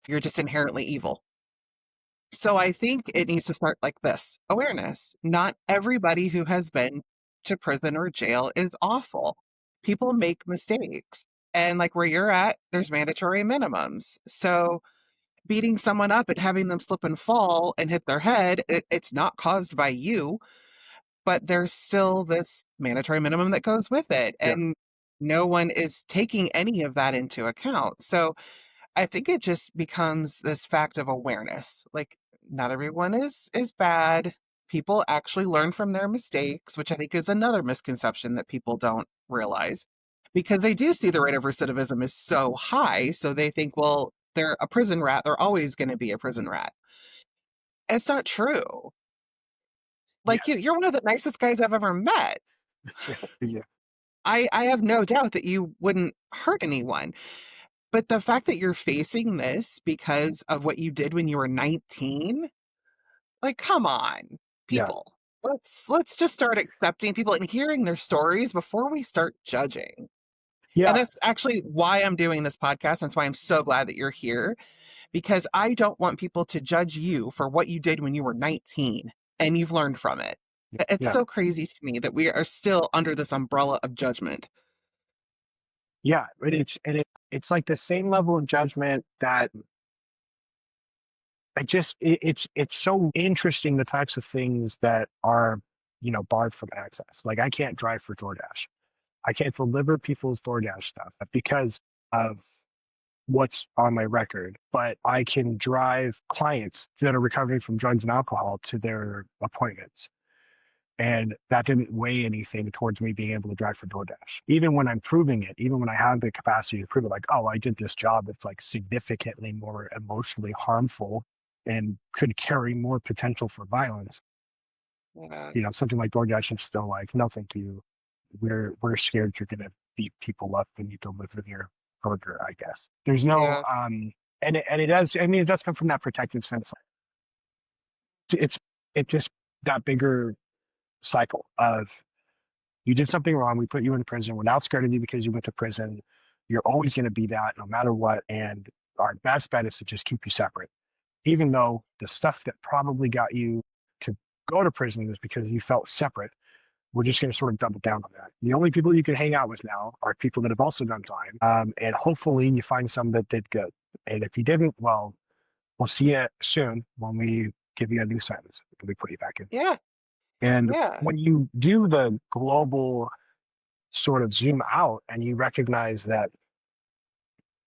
you're just inherently evil. So I think it needs to start like this: awareness. Not everybody who has been to prison or jail is awful. People make mistakes. And like where you're at, there's mandatory minimums. So beating someone up and having them slip and fall and hit their head, it's not caused by you, but there's still this mandatory minimum that goes with it. Yeah, And no one is taking any of that into account. So I think it just becomes this fact of awareness. Like, not everyone is bad. People actually learn from their mistakes, which I think is another misconception that people don't realize, because they do see the rate of recidivism is so high, so they think, well, they're a prison rat, they're always going to be a prison rat. It's not true. yeah, Like you're one of the nicest guys I've ever met. yeah, yeah, I have no doubt that you wouldn't hurt anyone. But the fact that you're facing this because of what you did when you were 19, like, come on, yeah, people. Let's just start accepting people and hearing their stories before we start judging. And yeah, that's actually why I'm doing this podcast. That's why I'm so glad that you're here, because I don't want people to judge you for what you did when you were 19 and you've learned from it. It's yeah, so crazy to me that we are still under this umbrella of judgment. yeah. It's like the same level of judgment that it's so interesting, the types of things that are, barred from access. Like I can't drive for DoorDash. I can't deliver people's DoorDash stuff because of what's on my record, but I can drive clients that are recovering from drugs and alcohol to their appointments. And that didn't weigh anything towards me being able to drive for DoorDash. Even when I'm proving it, even when I have the capacity to prove it, like, oh, I did this job that's like significantly more emotionally harmful and could carry more potential for violence. Yeah. Something like DoorDash is still like, no, thank you. We're scared you're gonna beat people up when you deliver your burger, I guess. There's no Yeah. and it does, I mean, it does come from that protective sense. It's it just that bigger cycle of you did something wrong, we put you in prison, we're now scared of you because you went to prison. You're always gonna be that no matter what, and our best bet is to just keep you separate. Even though the stuff that probably got you to go to prison is because you felt separate, we're just going to sort of double down on that. The only people you can hang out with now are people that have also done time. And hopefully you find some that did good. And if you didn't, well, we'll see you soon when we give you a new sentence and we put you back in. Yeah. And Yeah. when you do the global sort of zoom out and you recognize that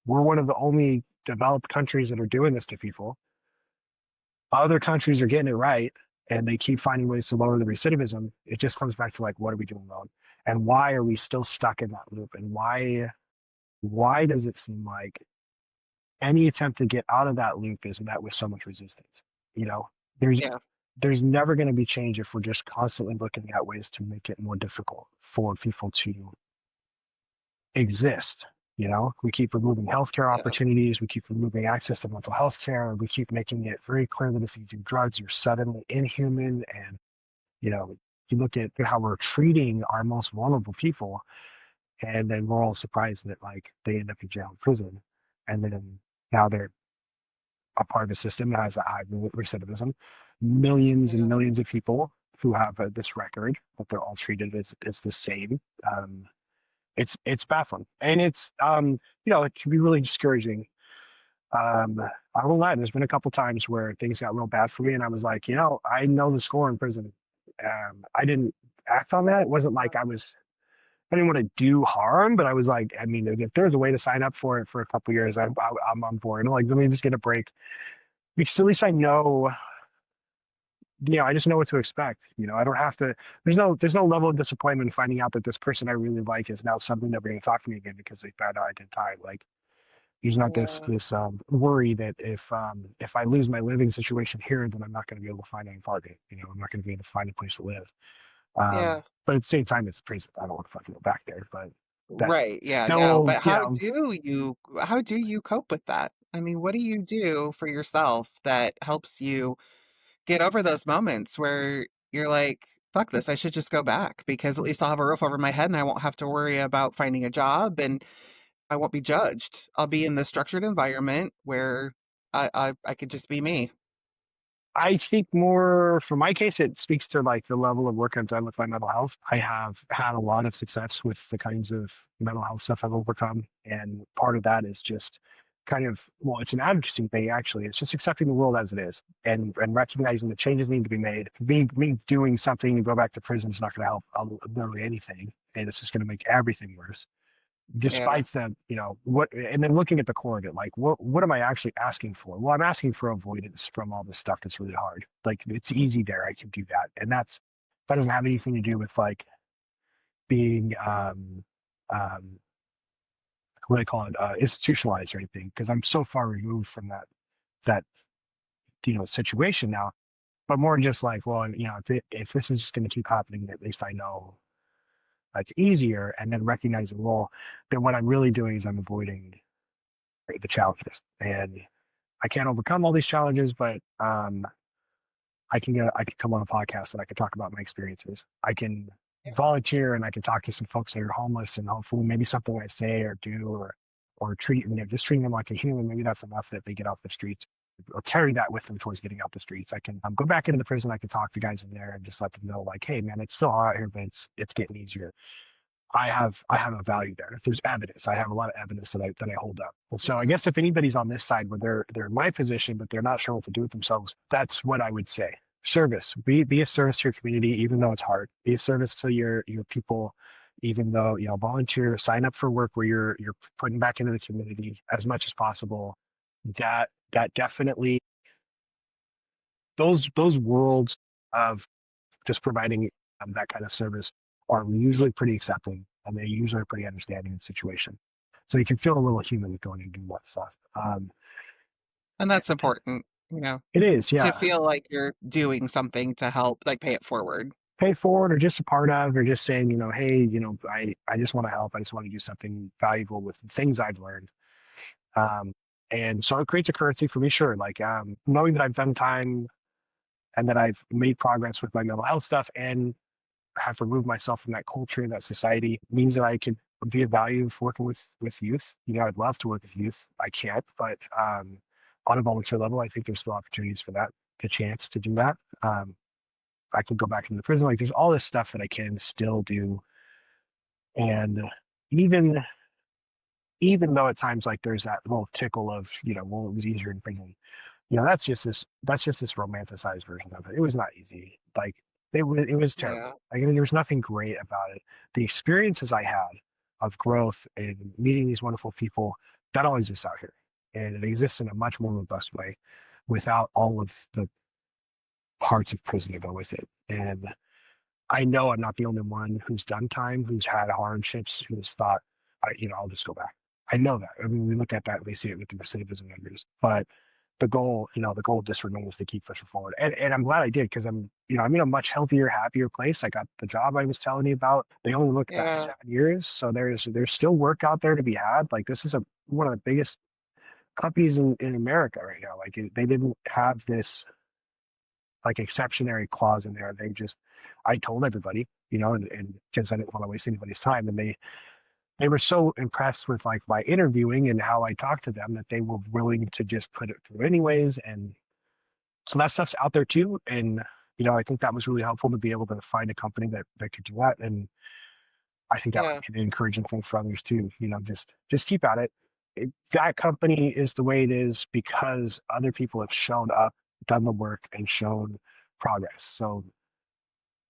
we're one of the only developed countries that are doing this to people, other countries are getting it right and they keep finding ways to lower the recidivism. It just comes back to like, what are we doing wrong? And why are we still stuck in that loop? And why does it seem like any attempt to get out of that loop is met with so much resistance? You know, there's Yeah. there's never going to be change if we're just constantly looking at ways to make it more difficult for people to exist. We keep removing healthcare Yeah. opportunities. We keep removing access to mental health care. We keep making it very clear that if you do drugs, you're suddenly inhuman. And, you look at how we're treating our most vulnerable people, and then we're all surprised that like they end up in jail and prison. And then now they're a part of the system that has a high recidivism. Millions and Yeah. millions of people who have this record, but they're all treated as the same. Um, it's baffling, and it can be really discouraging. I won't lie, there's been a couple times where things got real bad for me and I was like, I know the score in prison. I didn't act on that. It wasn't like I didn't want to do harm, but I was like, I mean, if there's a way to sign up for it for a couple years, I'm on board. Like, let me just get a break because at least I know, I just know what to expect. I don't have to. There's no level of disappointment finding out that this person I really like is now suddenly never going to talk to me again because they found out I did time. Like, there's not Yeah. this worry that if I lose my living situation here, then I'm not going to be able to find any party. I'm not going to be able to find a place to live. Yeah. But at the same time, it's prison. I don't want to fucking go back there. But that Right. Yeah. No. still, But how do you cope with that? I mean, what do you do for yourself that helps you get over those moments where you're like, fuck this, I should just go back because at least I'll have a roof over my head and I won't have to worry about finding a job and I won't be judged. I'll be in this structured environment where I could just be me. I think more for my case, it speaks to like the level of work I've done with my mental health. I have had a lot of success with the kinds of mental health stuff I've overcome. And part of that is just kind of, well, it's an advocacy thing, actually. It's just accepting the world as it is and recognizing that changes need to be made. Me doing something to go back to prison is not going to help literally anything. And it's just going to make everything worse Yeah. despite the what, and then looking at the core of it, like what am I actually asking for? Well, I'm asking for avoidance from all this stuff that's really hard. Like, it's easy there, I can do that. And that doesn't have anything to do with like being um what do they call it, institutionalized or anything, because I'm so far removed from that situation now. But more just like, well, if this is just going to keep happening, at least I know it's easier. And then recognizing, well, then what I'm really doing is I'm avoiding the challenges. And I can't overcome all these challenges, but I can come on a podcast and I can talk about my experiences. I can volunteer and I can talk to some folks that are homeless, and hopefully maybe something I say or do or treat, just treating them like a human. Maybe that's enough that they get off the streets, or carry that with them towards getting out the streets. I can go back into the prison. I can talk to guys in there and just let them know, like, hey man, it's still hard out here, but it's getting easier. I have a value there. If there's evidence, I have a lot of evidence that I hold up. And so I Yeah. guess if anybody's on this side where they're in my position, but they're not sure what to do with themselves, that's what I would say. Service. Be a service to your community, even though it's hard. Be a service to your people, even though, volunteer, sign up for work where you're putting back into the community as much as possible. That definitely, those worlds of just providing that kind of service are usually pretty accepting and they usually are pretty understanding of the situation. So you can feel a little human going and doing that stuff. And that's important, you know, It is, to yeah. feel like you're doing something to help, like pay it forward. Pay forward or just a part of, or just saying, hey, I just want to help. I just want to do something valuable with the things I've learned. Um, and so it creates a currency for me, sure. Like knowing that I've done time and that I've made progress with my mental health stuff and have removed myself from that culture and that society means that I could be of value for working with youth. I'd love to work with youth. I can't, but on a volunteer level, I think there's still opportunities for that, the chance to do that. I can go back into the prison. Like there's all this stuff that I can still do. And even even though at times like there's that little tickle of, well, it was easier in prison. That's just this romanticized version of it. It was not easy. Like it was Yeah. terrible. Like, I mean, there was nothing great about it. The experiences I had of growth and meeting these wonderful people, that all exists out here. And it exists in a much more robust way without all of the parts of prison to go with it. And I know I'm not the only one who's done time, who's had hardships, who's thought, I'll just go back. I know that. I mean, we look at that, we see it with the recidivism numbers, but the goal just remains to keep pushing forward. And I'm glad I did because I'm in a much healthier, happier place. I got the job I was telling you about. They only look back Yeah. 7 years, so there's still work out there to be had. Like this is one of the biggest companies in America right now. Like they didn't have this like exceptionary clause in there. I told everybody, and because I didn't want to waste anybody's time, and they were so impressed with like my interviewing and how I talked to them that they were willing to just put it through anyways. And so that stuff's out there too. And I think that was really helpful to be able to find a company that could do that. And I think that Yeah. would be an encouraging thing for others too. Just keep at it. That company is the way it is because other people have shown up, done the work, and shown progress. So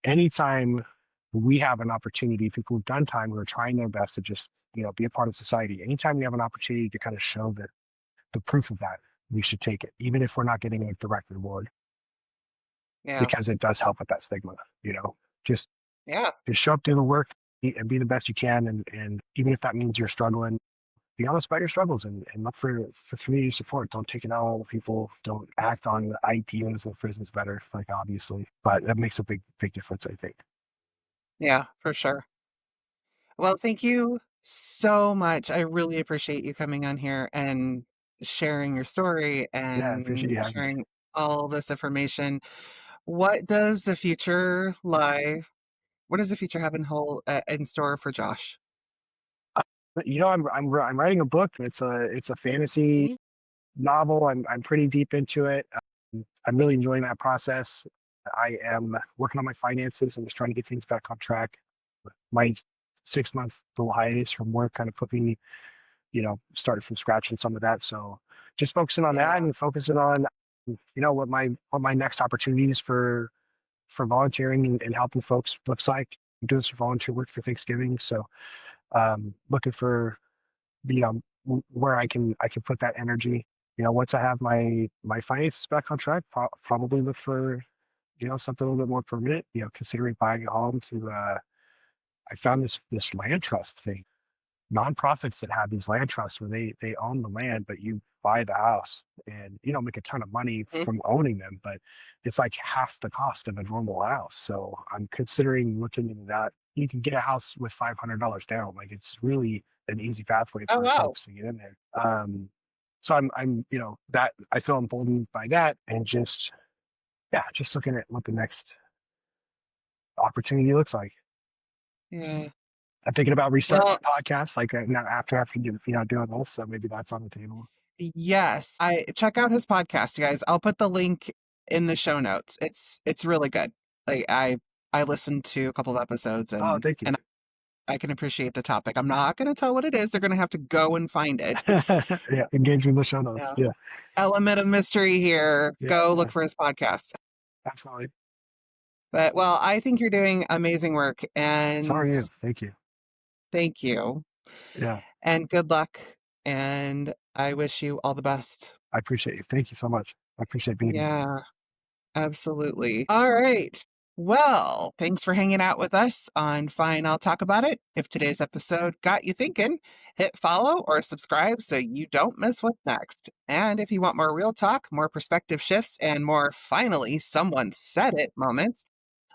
anytime we have an opportunity, people who've done time who are trying their best to just, be a part of society, anytime we have an opportunity to kind of show that the proof of that, we should take it, even if we're not getting a direct reward, Yeah. because it does help with that stigma, just Yeah. just show up, do the work and be the best you can. And even if that means you're struggling, be honest about your struggles and look for community support. Don't take it out on other people. Don't act on ideas that prison's better, like obviously, but that makes a big, big difference, I think. Yeah, for sure. Well, thank you so much. I really appreciate you coming on here and sharing your story Yeah, I appreciate and you having me. sharing all this information. What does the future lie? What does the future have in store for Josh? I'm writing a book. It's a fantasy Mhm. novel. I'm pretty deep into it. I'm really enjoying that process. I am working on my finances. I'm just trying to get things back on track. My 6 month little hiatus from work kind of put me, started from scratch on some of that. So just focusing on that Yeah. and focusing on, what my next opportunities for volunteering and helping folks looks like. I'm doing some volunteer work for Thanksgiving. So looking for where I can put that energy. Once I have my finances back on track, probably look for something a little bit more permanent. Considering buying a home to. I found this land trust thing. Nonprofits that have these land trusts where they own the land, but you buy the house and you don't make a ton of money Mhm. from owning them, but it's like half the cost of a normal house. So I'm considering looking into that. You can get a house with $500 down. Like it's really an easy pathway Oh, for wow. folks to get in there. So I'm that I feel emboldened by that and just yeah, just looking at what the next opportunity looks like. Yeah. I'm thinking about restarting Well, my podcast, like now after doing this, so maybe that's on the table. yes. I check out his podcast, you guys. I'll put the link in the show notes. It's really good. Like I listened to a couple of episodes Oh, thank you. and I can appreciate the topic. I'm not going to tell what it is. They're going to have to go and find it. Yeah, engage in the show notes. Yeah. Yeah, Element of mystery here. yeah, Go yeah, look for his podcast. absolutely. But well, I think you're doing amazing work So are and you. Thank you. thank you Yeah, and good luck. And I wish you all the best. I appreciate you. Thank you so much. I appreciate being here. Yeah, absolutely. All right. Well, thanks for hanging out with us on Fine, I'll Talk About It. If today's episode got you thinking, hit follow or subscribe so you don't miss what's next. And if you want more real talk, more perspective shifts, and more finally someone said it moments,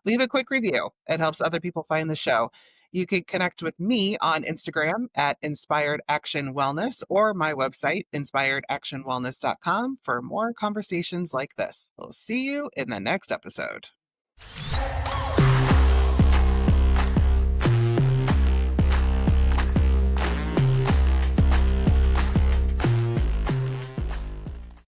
leave a quick review. It helps other people find the show. You can connect with me on Instagram at Inspired Action Wellness or my website, inspiredactionwellness.com, for more conversations like this. We'll see you in the next episode.